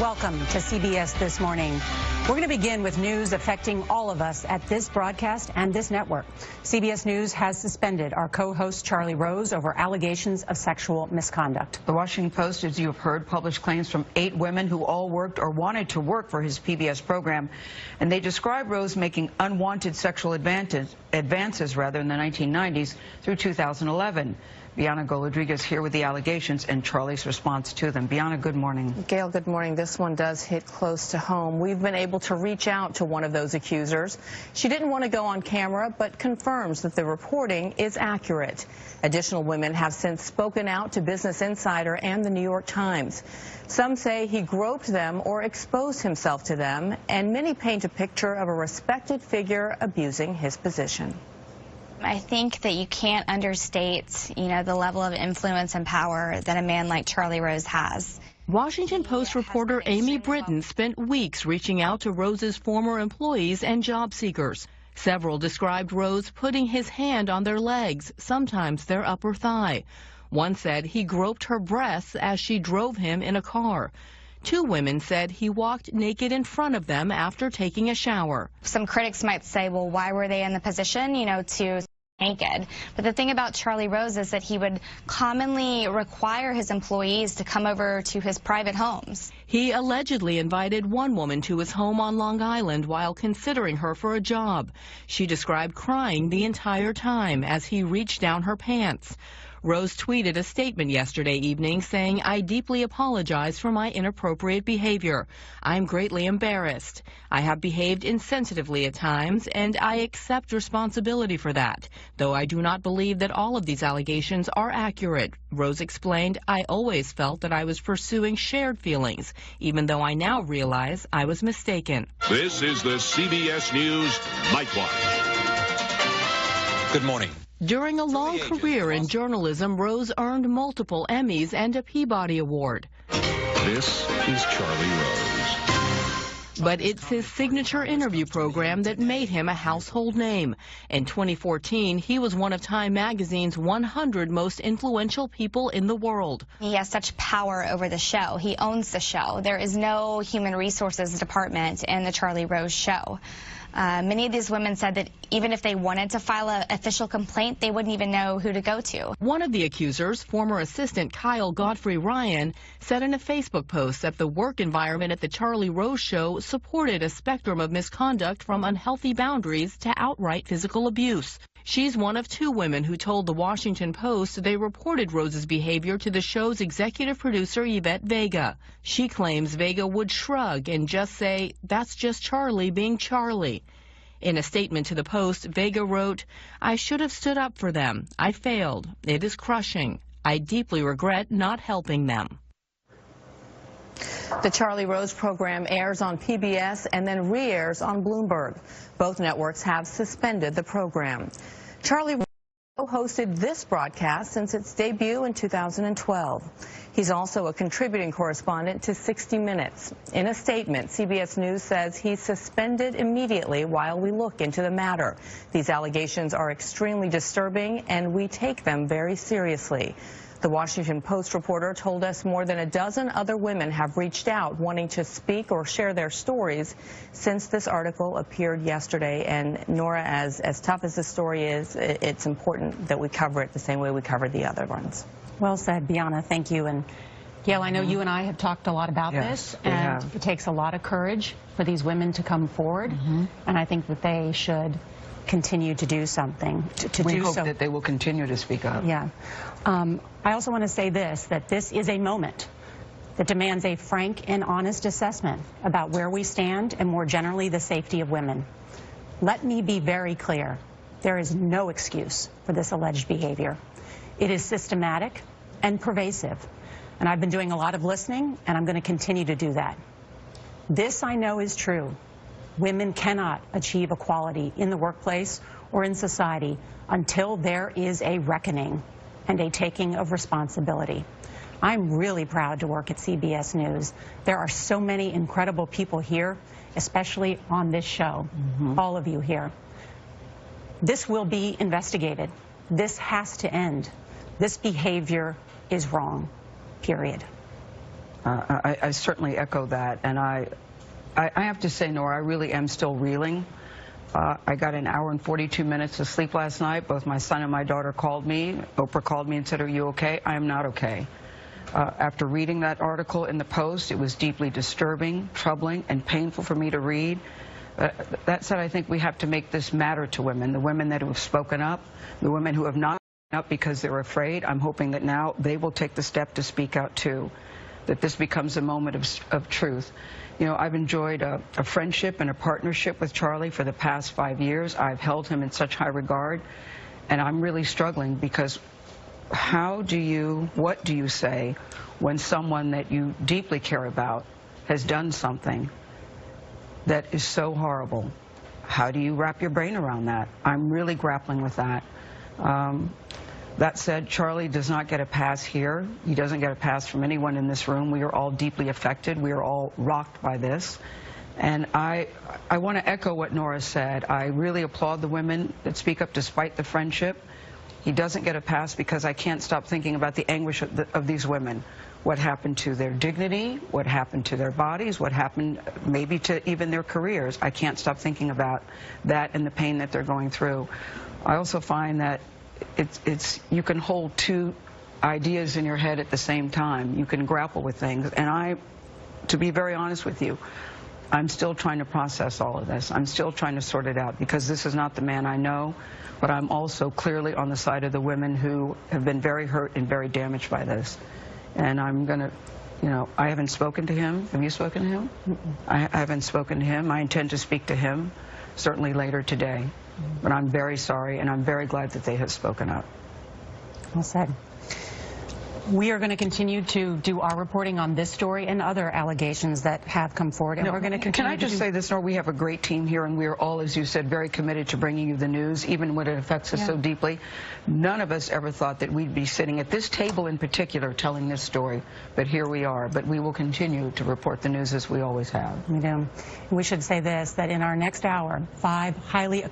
Welcome to CBS This Morning. We're going to begin with news affecting all of us at this broadcast and this network. CBS News has suspended our co-host Charlie Rose over allegations of sexual misconduct. The Washington Post, as you have heard, published claims from 8 women who all worked or wanted to work for his PBS program, and they describe Rose making unwanted sexual advances in the 1990s through 2011. Bianna Rodriguez here with the allegations and Charlie's response to them. Bianna, good morning. Gail, good morning. This one does hit close to home. We've been able to reach out to one of those accusers. She didn't want to go on camera, but confirms that the reporting is accurate. Additional women have since spoken out to Business Insider and the New York Times. Some say he groped them or exposed himself to them, and many paint a picture of a respected figure abusing his position. I think that you can't understate, the level of influence and power that a man like Charlie Rose has. Washington Post reporter Amy Britton spent weeks reaching out to Rose's former employees and job seekers. Several described Rose putting his hand on their legs, sometimes their upper thigh. One said he groped her breasts as she drove him in a car. 2 women said he walked naked in front of them after taking a shower. Some critics might say, well, why were they in the position, to naked? But the thing about Charlie Rose is that he would commonly require his employees to come over to his private homes. He allegedly invited one woman to his home on Long Island while considering her for a job. She described crying the entire time as he reached down her pants. Rose tweeted a statement yesterday evening saying, "I deeply apologize for my inappropriate behavior. I'm greatly embarrassed. I have behaved insensitively at times, and I accept responsibility for that. Though I do not believe that all of these allegations are accurate." Rose explained, "I always felt that I was pursuing shared feelings, even though I now realize I was mistaken." This is the CBS News Night Watch. Good morning. During a long career in journalism, Rose earned multiple Emmys and a Peabody Award. This is Charlie Rose. But it's his signature interview program that made him a household name. In 2014, he was one of Time magazine's 100 most influential people in the world. He has such power over the show. He owns the show. There is no human resources department in the Charlie Rose show. Many of these women said that even if they wanted to file an official complaint, they wouldn't even know who to go to. One of the accusers, former assistant Kyle Godfrey Ryan, said in a Facebook post that the work environment at the Charlie Rose show supported a spectrum of misconduct from unhealthy boundaries to outright physical abuse. She's one of 2 women who told the Washington Post they reported Rose's behavior to the show's executive producer Yvette Vega. She claims Vega would shrug and just say, "That's just Charlie being Charlie." In a statement to the Post, Vega wrote, "I should have stood up for them. I failed. It is crushing. I deeply regret not helping them." The Charlie Rose program airs on PBS and then re-airs on Bloomberg. Both networks have suspended the program. Charlie Rose hosted this broadcast since its debut in 2012. He's also a contributing correspondent to 60 Minutes. In a statement, CBS News says he's suspended immediately while we look into the matter. These allegations are extremely disturbing, and we take them very seriously. The Washington Post reporter told us more than a dozen other women have reached out wanting to speak or share their stories since this article appeared yesterday. And Nora, as tough as the story is, it's important that we cover it the same way we covered the other ones. Well said, Bianna. Thank you. And Gail, I know you and I have talked a lot about this, and it takes a lot of courage for these women to come forward, and I think that they should continue to do something. We hope that they will continue to speak up. Yeah. I also want to say this, that this is a moment that demands a frank and honest assessment about where we stand and more generally the safety of women. Let me be very clear. There is no excuse for this alleged behavior. It is systematic and pervasive. And I've been doing a lot of listening, and I'm going to continue to do that. This I know is true. Women cannot achieve equality in the workplace or in society until there is a reckoning and a taking of responsibility. I'm really proud to work at CBS News. There are so many incredible people here, especially on this show, all of you here. This will be investigated. This has to end. This behavior is wrong, period. I certainly echo that, and I have to say, Nora, I really am still reeling. I got an hour and 42 minutes of sleep last night. Both my son and my daughter called me. Oprah called me and said, "Are you okay?" I am not okay. After reading that article in the Post, it was deeply disturbing, troubling, and painful for me to read. That said, I think we have to make this matter to women, the women that have spoken up, the women who have not spoken up because they're afraid. I'm hoping that now they will take the step to speak out too, that this becomes a moment of truth. You know, I've enjoyed a friendship and a partnership with Charlie for the past 5 years. I've held him in such high regard, and I'm really struggling because what do you say when someone that you deeply care about has done something that is so horrible? How do you wrap your brain around that? I'm really grappling with that. That said, Charlie does not get a pass here. He doesn't get a pass from anyone in this room. We are all deeply affected. We are all rocked by this. And I want to echo what Nora said. I really applaud the women that speak up despite the friendship. He doesn't get a pass because I can't stop thinking about the anguish of these women. What happened to their dignity, what happened to their bodies, what happened maybe to even their careers. I can't stop thinking about that and the pain that they're going through. I also find that you can hold two ideas in your head at the same time. You can grapple with things. And to be very honest with you, I'm still trying to process all of this. I'm still trying to sort it out because this is not the man I know, but I'm also clearly on the side of the women who have been very hurt and very damaged by this. And I'm going to, I haven't spoken to him. Have you spoken to him? I haven't spoken to him. I intend to speak to him, certainly later today. But I'm very sorry, and I'm very glad that they have spoken up. Well said. We are going to continue to do our reporting on this story and other allegations that have come forward, and we're going to continue. Can I just say this, Nora? We have a great team here, and we are all, as you said, very committed to bringing you the news, even when it affects us so deeply. None of us ever thought that we'd be sitting at this table in particular telling this story, but here we are. But we will continue to report the news as we always have. We do. We should say this, that in our next hour, 5 highly accomplished